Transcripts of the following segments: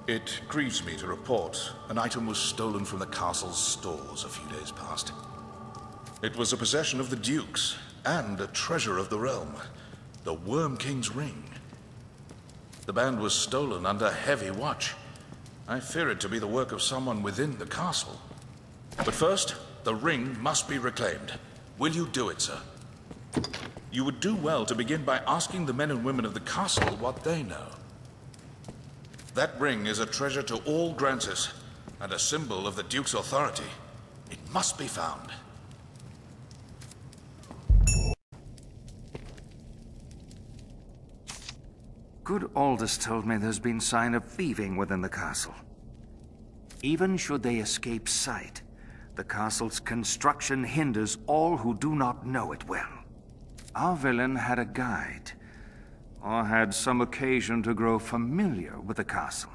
It grieves me to report an item was stolen from the castle's stores a few days past. It was a possession of the Duke's and a treasure of the realm, the Worm King's ring. The band was stolen under heavy watch. I fear it to be the work of someone within the castle. But first, the ring must be reclaimed. Will you do it, sir? You would do well to begin by asking the men and women of the castle what they know. That ring is a treasure to all Grancis, and a symbol of the Duke's authority. It must be found. Good Aldous told me there's been sign of thieving within the castle. Even should they escape sight, the castle's construction hinders all who do not know it well. Our villain had a guide, or had some occasion to grow familiar with the castle.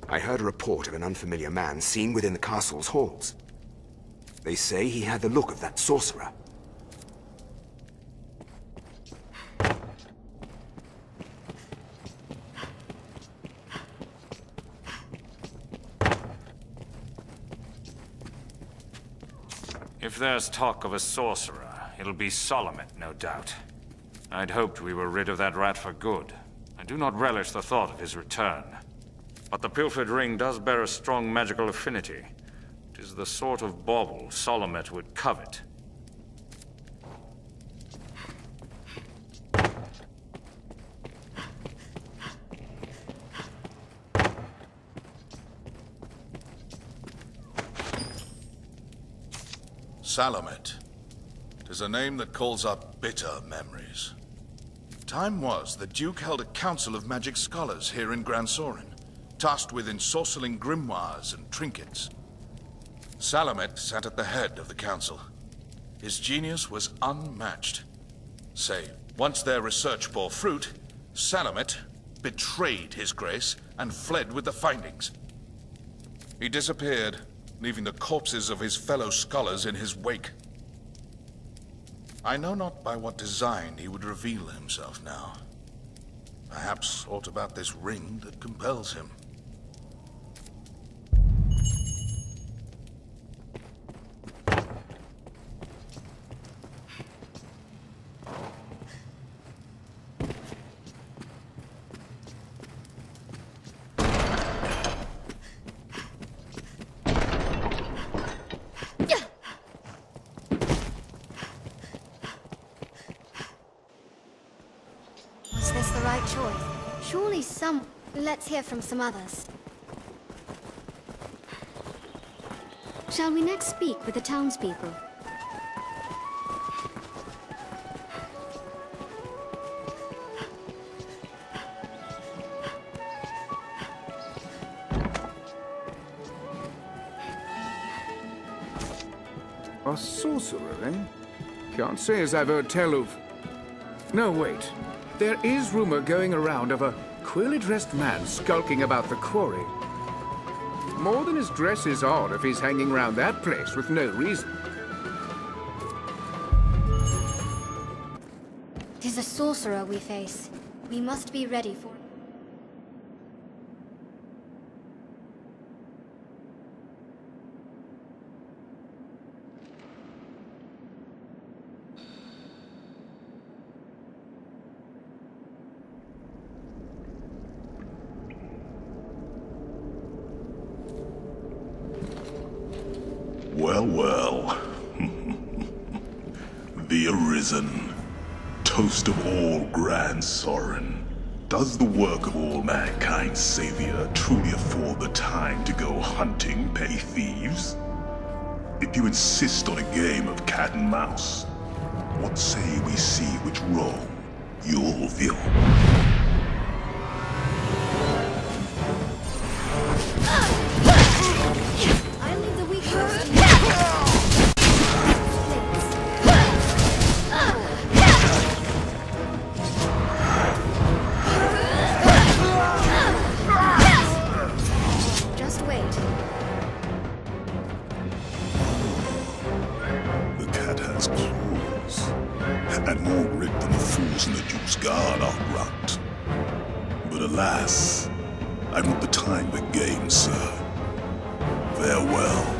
I heard a report of an unfamiliar man seen within the castle's halls. They say he had the look of that sorcerer. If there's talk of a sorcerer, it'll be Solomet, no doubt. I'd hoped we were rid of that rat for good. I do not relish the thought of his return. But the pilfered ring does bear a strong magical affinity. It is the sort of bauble Solomet would covet. Salomet. 'Tis a name that calls up bitter memories. Time was the Duke held a council of magic scholars here in Gran Soren, tasked with ensorceling grimoires and trinkets. Salomet sat at the head of the council. His genius was unmatched. Say, once their research bore fruit, Salomet betrayed his grace and fled with the findings. He disappeared, leaving the corpses of his fellow scholars in his wake. I know not by what design he would reveal himself now. Perhaps aught about this ring that compels him. Was this the right choice? Surely some... Let's hear from some others. Shall we next speak with the townspeople? A sorcerer, eh? Can't say as I've heard tell of... No, wait. There is rumor going around of a queerly dressed man skulking about the quarry. More than his dress is odd if he's hanging around that place with no reason. 'Tis a sorcerer we face. We must be ready for it. Well, well. The Arisen, toast of all Gran Soren. Does the work of all mankind's savior truly afford the time to go hunting pay thieves? If you insist on a game of cat and mouse, what say we see which role you'll fill? I leave the weak person. and more grit than the fools in the Duke's Guard outright. But alas, I'm not the time for games, sir. Farewell.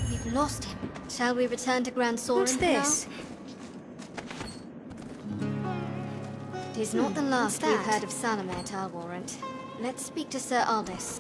We've lost him. Shall we return to Grand Soren? What's this? It is not the last we've heard of Salamet, our warrant. Let's speak to Sir Aldous.